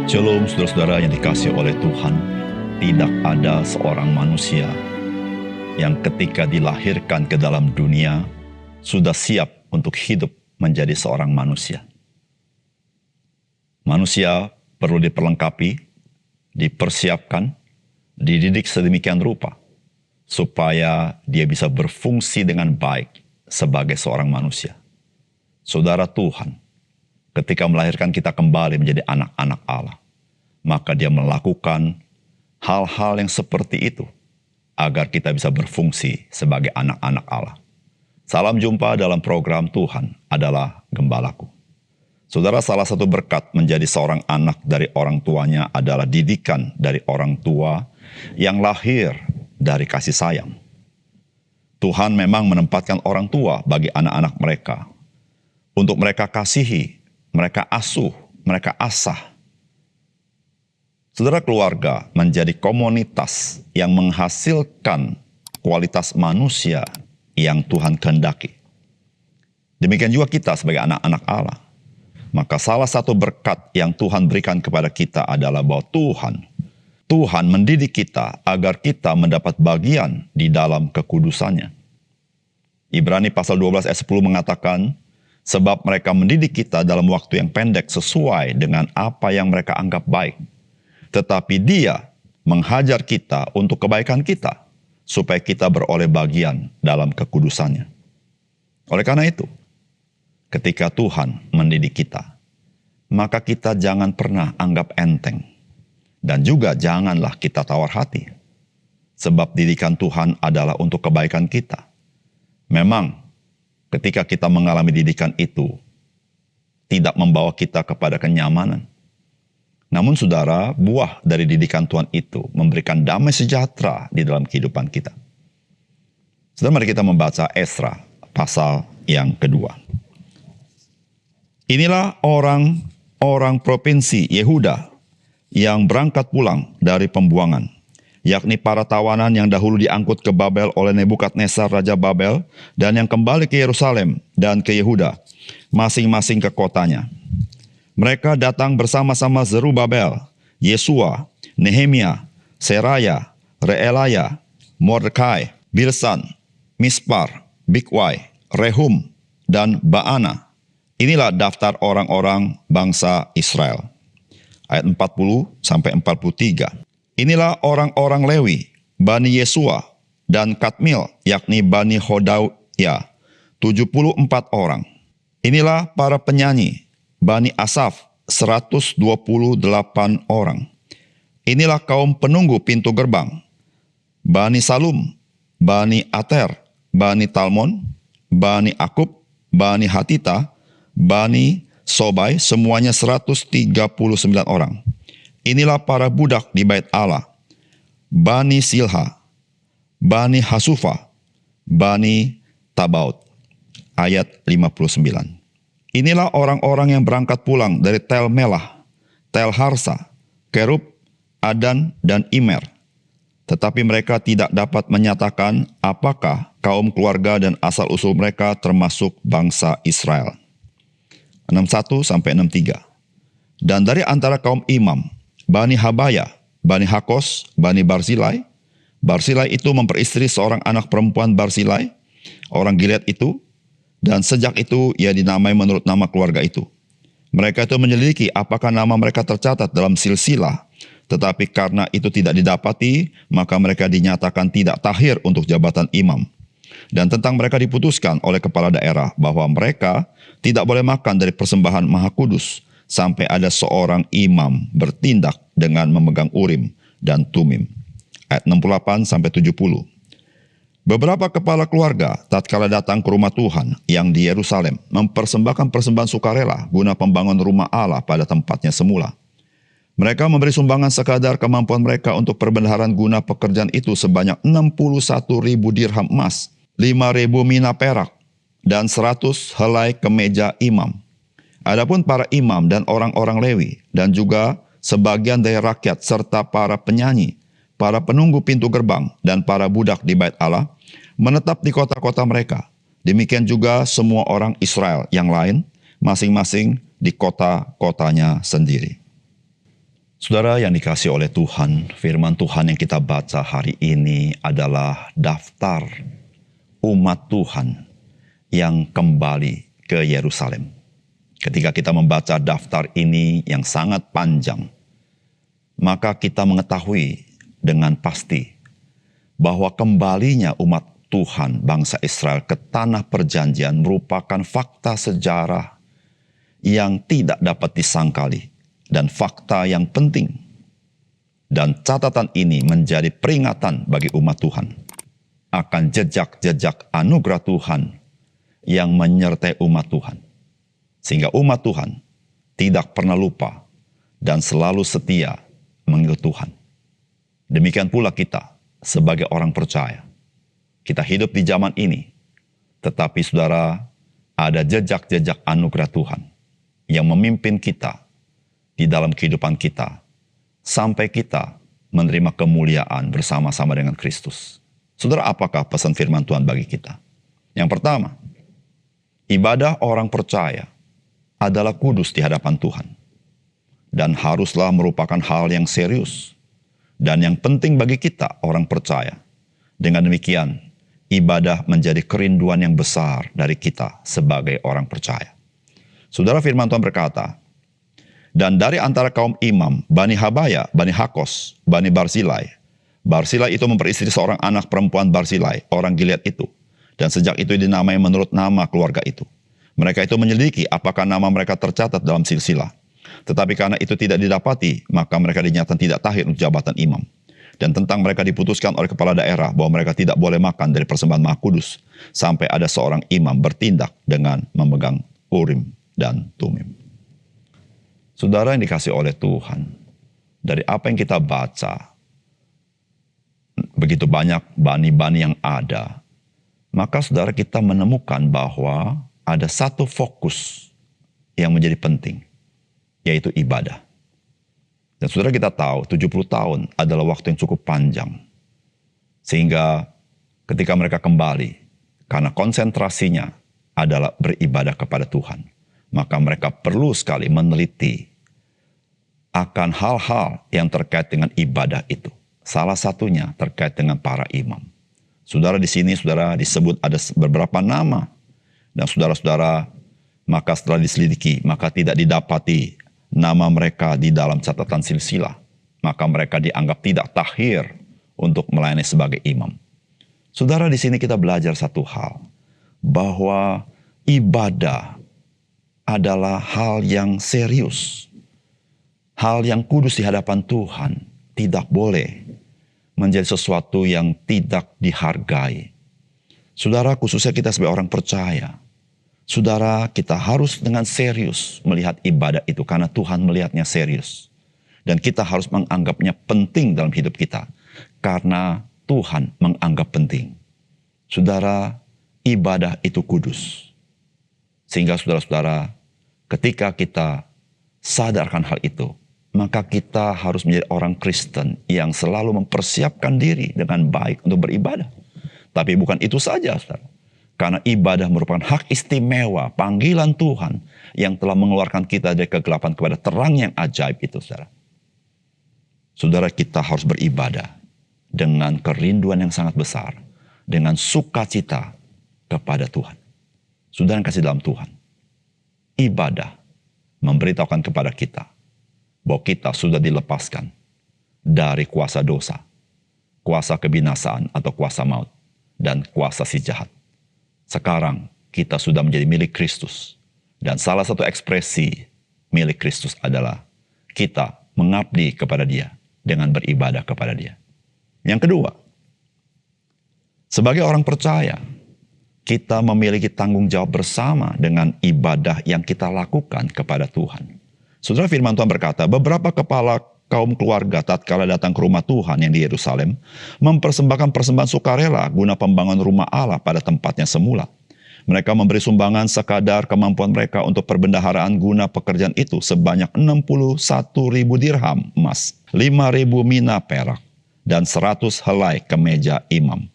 Shalom saudara-saudara yang dikasihi oleh Tuhan. Tidak ada seorang manusia yang ketika dilahirkan ke dalam dunia sudah siap untuk hidup menjadi seorang manusia. Manusia perlu diperlengkapi, dipersiapkan, dididik sedemikian rupa supaya dia bisa berfungsi dengan baik sebagai seorang manusia. Saudara Tuhan, ketika melahirkan kita kembali menjadi anak-anak Allah, maka dia melakukan hal-hal yang seperti itu agar kita bisa berfungsi sebagai anak-anak Allah. Salam jumpa dalam program Tuhan adalah Gembalaku. Saudara, salah satu berkat menjadi seorang anak dari orang tuanya adalah didikan dari orang tua yang lahir dari kasih sayang. Tuhan memang menempatkan orang tua bagi anak-anak mereka untuk mereka kasihi, mereka asuh, mereka asah. Saudara, keluarga menjadi komunitas yang menghasilkan kualitas manusia yang Tuhan kehendaki. Demikian juga kita sebagai anak-anak Allah. Maka salah satu berkat yang Tuhan berikan kepada kita adalah bahwa Tuhan mendidik kita agar kita mendapat bagian di dalam kekudusannya. Ibrani pasal 12 ayat 10 mengatakan, sebab mereka mendidik kita dalam waktu yang pendek sesuai dengan apa yang mereka anggap baik. Tetapi Dia menghajar kita untuk kebaikan kita, supaya kita beroleh bagian dalam kekudusannya. Oleh karena itu, ketika Tuhan mendidik kita, maka kita jangan pernah anggap enteng. Dan juga janganlah kita tawar hati. Sebab didikan Tuhan adalah untuk kebaikan kita. Memang, ketika kita mengalami didikan itu, tidak membawa kita kepada kenyamanan. Namun saudara, buah dari didikan Tuhan itu memberikan damai sejahtera di dalam kehidupan kita. Saudara, mari kita membaca Esra pasal yang kedua. Inilah orang provinsi Yehuda yang berangkat pulang dari pembuangan, yakni para tawanan yang dahulu diangkut ke Babel oleh Nebukadnezar Raja Babel, dan yang kembali ke Yerusalem dan ke Yehuda, masing-masing ke kotanya. Mereka datang bersama-sama Zerubabel, Yesua, Nehemia, Seraya, Reelaya, Mordekai, Bilsan, Mispar, Bigwai, Rehum, dan Baana. Inilah daftar orang-orang bangsa Israel. Ayat 40-43. Inilah orang-orang Lewi, Bani Yesua, dan Kadmil, yakni Bani Hodawya, 74 orang. Inilah para penyanyi, Bani Asaf, 128 orang. Inilah kaum penunggu pintu gerbang, Bani Salum, Bani Ater, Bani Talmon, Bani Akub, Bani Hatita, Bani Sobai, semuanya 139 orang. Inilah para budak di bait Allah, Bani Silha, Bani Hasufa, Bani Tabaut. Ayat 59. Inilah orang-orang yang berangkat pulang dari Tel Melah, Tel Harsa, Kerub, Adan, dan Imer. Tetapi mereka tidak dapat menyatakan apakah kaum keluarga dan asal-usul mereka termasuk bangsa Israel. 61-63. Dan dari antara kaum imam, Bani Habaya, Bani Hakos, Bani Barzilai. Barzilai itu memperistri seorang anak perempuan Barzilai, orang Gilead itu, dan sejak itu ia dinamai menurut nama keluarga itu. Mereka itu menyelidiki apakah nama mereka tercatat dalam silsilah, tetapi karena itu tidak didapati, maka mereka dinyatakan tidak tahir untuk jabatan imam. Dan tentang mereka diputuskan oleh kepala daerah bahwa mereka tidak boleh makan dari persembahan Maha Kudus sampai ada seorang imam bertindak dengan memegang Urim dan Tumim. Ayat 68-70. Beberapa kepala keluarga tatkala datang ke rumah Tuhan yang di Yerusalem mempersembahkan persembahan sukarela guna pembangunan rumah Allah pada tempatnya semula. Mereka memberi sumbangan sekadar kemampuan mereka untuk perbendaharaan guna pekerjaan itu sebanyak 61.000 dirham emas, 5.000 mina perak, dan 100 helai kemeja imam. Adapun para imam dan orang-orang Lewi, dan juga sebagian dari rakyat serta para penyanyi, para penunggu pintu gerbang, dan para budak di bait Allah, menetap di kota-kota mereka. Demikian juga semua orang Israel yang lain, masing-masing di kota-kotanya sendiri. Saudara yang dikasihi oleh Tuhan, firman Tuhan yang kita baca hari ini adalah daftar umat Tuhan yang kembali ke Yerusalem. Ketika kita membaca daftar ini yang sangat panjang, maka kita mengetahui dengan pasti bahwa kembalinya umat Tuhan bangsa Israel ke tanah perjanjian merupakan fakta sejarah yang tidak dapat disangkali dan fakta yang penting. Dan catatan ini menjadi peringatan bagi umat Tuhan akan jejak-jejak anugerah Tuhan yang menyertai umat Tuhan. Sehingga umat Tuhan tidak pernah lupa dan selalu setia mengikut Tuhan. Demikian pula kita sebagai orang percaya. Kita hidup di zaman ini, tetapi saudara, ada jejak-jejak anugerah Tuhan yang memimpin kita di dalam kehidupan kita sampai kita menerima kemuliaan bersama-sama dengan Kristus. Saudara, apakah pesan firman Tuhan bagi kita? Yang pertama, ibadah orang percaya adalah kudus di hadapan Tuhan dan haruslah merupakan hal yang serius dan yang penting bagi kita orang percaya. Dengan demikian, ibadah menjadi kerinduan yang besar dari kita sebagai orang percaya. Saudara, firman Tuhan berkata, dan dari antara kaum imam, Bani Habaya, Bani Hakos, Bani Barzilai. Barzilai itu memperistri seorang anak perempuan Barzilai, orang Gilead itu. Dan sejak itu dinamai menurut nama keluarga itu. Mereka itu menyelidiki apakah nama mereka tercatat dalam silsilah. Tetapi karena itu tidak didapati, maka mereka dinyatakan tidak tahir untuk jabatan imam. Dan tentang mereka diputuskan oleh kepala daerah bahwa mereka tidak boleh makan dari persembahan Maha Kudus sampai ada seorang imam bertindak dengan memegang Urim dan Tumim. Saudara yang dikasihi oleh Tuhan, dari apa yang kita baca, begitu banyak bani-bani yang ada, maka saudara kita menemukan bahwa ada satu fokus yang menjadi penting, yaitu ibadah. Dan saudara kita tahu 70 tahun adalah waktu yang cukup panjang. Sehingga ketika mereka kembali, karena konsentrasinya adalah beribadah kepada Tuhan, maka mereka perlu sekali meneliti akan hal-hal yang terkait dengan ibadah itu. Salah satunya terkait dengan para imam. Saudara di sini, saudara disebut ada beberapa nama. Dan saudara-saudara, maka setelah diselidiki, maka tidak didapati nama mereka di dalam catatan silsilah. Maka mereka dianggap tidak tahir untuk melayani sebagai imam. Saudara, di sini kita belajar satu hal, bahwa ibadah adalah hal yang serius. Hal yang kudus di hadapan Tuhan tidak boleh menjadi sesuatu yang tidak dihargai. Saudara, khususnya kita sebagai orang percaya, saudara, kita harus dengan serius melihat ibadah itu karena Tuhan melihatnya serius. Dan kita harus menganggapnya penting dalam hidup kita karena Tuhan menganggap penting. Saudara, ibadah itu kudus. Sehingga saudara-saudara, ketika kita sadarkan hal itu, maka kita harus menjadi orang Kristen yang selalu mempersiapkan diri dengan baik untuk beribadah. Tapi bukan itu saja, saudara. Karena ibadah merupakan hak istimewa, panggilan Tuhan yang telah mengeluarkan kita dari kegelapan kepada terang yang ajaib itu, saudara. Saudara, kita harus beribadah dengan kerinduan yang sangat besar, dengan sukacita kepada Tuhan. Saudara yang kasih dalam Tuhan, ibadah memberitahukan kepada kita bahwa kita sudah dilepaskan dari kuasa dosa, kuasa kebinasaan atau kuasa maut, dan kuasa si jahat. Sekarang kita sudah menjadi milik Kristus. Dan salah satu ekspresi milik Kristus adalah kita mengabdi kepada Dia dengan beribadah kepada Dia. Yang kedua, sebagai orang percaya, kita memiliki tanggung jawab bersama dengan ibadah yang kita lakukan kepada Tuhan. Saudara, firman Tuhan berkata, beberapa kepala kaum keluarga tatkala datang ke rumah Tuhan yang di Yerusalem, mempersembahkan persembahan sukarela guna pembangunan rumah Allah pada tempatnya semula. Mereka memberi sumbangan sekadar kemampuan mereka untuk perbendaharaan guna pekerjaan itu sebanyak 61.000 dirham emas, 5.000 mina perak, dan 100 helai kemeja imam.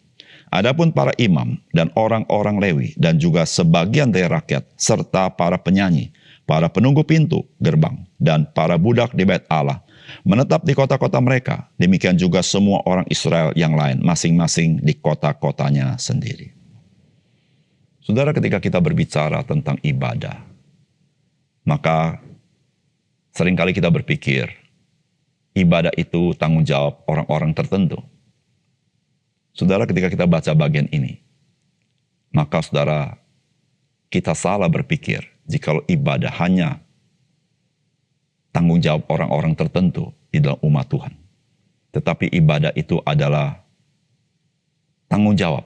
Adapun para imam dan orang-orang Lewi dan juga sebagian dari rakyat serta para penyanyi, para penunggu pintu gerbang, dan para budak di bait Allah, menetap di kota-kota mereka. Demikian juga semua orang Israel yang lain, masing-masing di kota-kotanya sendiri. Saudara, ketika kita berbicara tentang ibadah, maka seringkali kita berpikir, ibadah itu tanggung jawab orang-orang tertentu. Saudara, ketika kita baca bagian ini, maka saudara, kita salah berpikir jikalau ibadah hanya tanggung jawab orang-orang tertentu di dalam umat Tuhan. Tetapi ibadah itu adalah tanggung jawab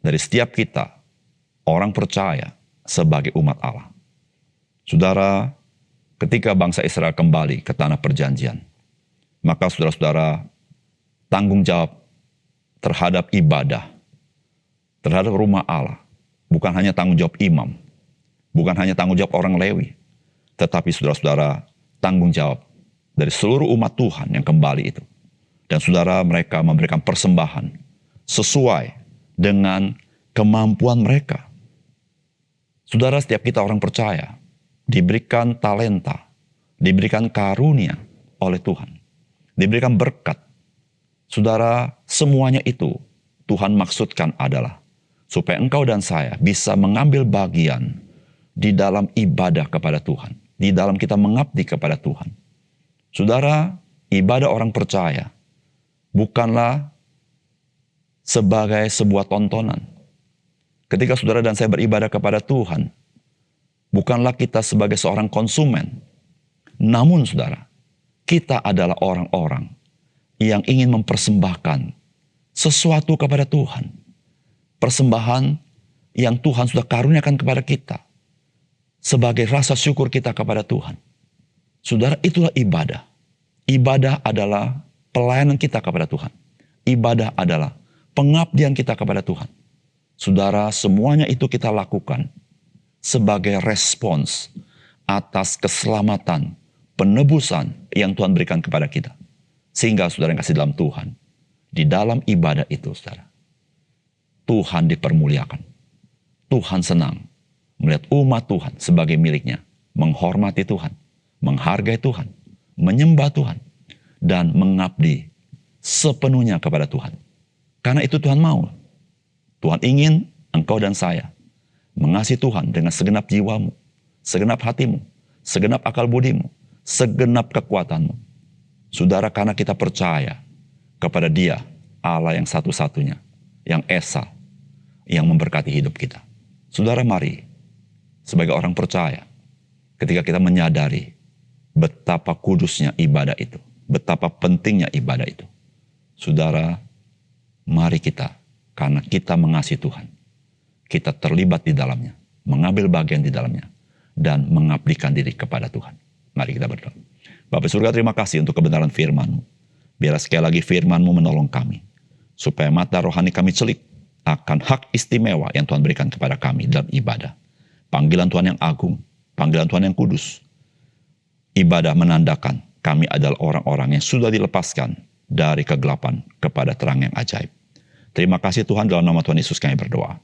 dari setiap kita, orang percaya sebagai umat Allah. Saudara, ketika bangsa Israel kembali ke tanah perjanjian, maka saudara-saudara, tanggung jawab terhadap ibadah, terhadap rumah Allah, bukan hanya tanggung jawab imam, bukan hanya tanggung jawab orang Lewi, tetapi saudara-saudara, tanggung jawab dari seluruh umat Tuhan yang kembali itu. Dan saudara, mereka memberikan persembahan sesuai dengan kemampuan mereka. Saudara, setiap kita orang percaya diberikan talenta, diberikan karunia oleh Tuhan, diberikan berkat. Saudara, semuanya itu Tuhan maksudkan adalah supaya engkau dan saya bisa mengambil bagian di dalam ibadah kepada Tuhan, di dalam kita mengabdi kepada Tuhan. Saudara, ibadah orang percaya bukanlah sebagai sebuah tontonan. Ketika saudara dan saya beribadah kepada Tuhan, bukanlah kita sebagai seorang konsumen. Namun saudara, kita adalah orang-orang yang ingin mempersembahkan sesuatu kepada Tuhan. Persembahan yang Tuhan sudah karuniakan kepada kita sebagai rasa syukur kita kepada Tuhan. Saudara, itulah ibadah. Ibadah adalah pelayanan kita kepada Tuhan. Ibadah adalah pengabdian kita kepada Tuhan. Saudara, semuanya itu kita lakukan sebagai respons atas keselamatan, penebusan yang Tuhan berikan kepada kita. Sehingga saudara yang kasih dalam Tuhan, di dalam ibadah itu saudara, Tuhan dipermuliakan. Tuhan senang melihat umat Tuhan sebagai miliknya, menghormati Tuhan, menghargai Tuhan, menyembah Tuhan, dan mengabdi sepenuhnya kepada Tuhan. Karena itu Tuhan mau. Tuhan ingin engkau dan saya mengasihi Tuhan dengan segenap jiwamu, segenap hatimu, segenap akal budimu, segenap kekuatanmu. Saudara, karena kita percaya kepada Dia, Allah yang satu-satunya, yang esa, yang memberkati hidup kita. Saudara, mari sebagai orang percaya, ketika kita menyadari betapa kudusnya ibadah itu, betapa pentingnya ibadah itu. Saudara, mari kita, karena kita mengasihi Tuhan, kita terlibat di dalamnya, mengambil bagian di dalamnya, dan mengabdikan diri kepada Tuhan. Mari kita berdoa. Bapa surga, terima kasih untuk kebenaran firman-Mu. Biarlah sekali lagi firman-Mu menolong kami, supaya mata rohani kami celik akan hak istimewa yang Tuhan berikan kepada kami dalam ibadah. Panggilan Tuhan yang agung, panggilan Tuhan yang kudus. Ibadah menandakan kami adalah orang-orang yang sudah dilepaskan dari kegelapan kepada terang yang ajaib. Terima kasih Tuhan, dalam nama Tuhan Yesus kami berdoa.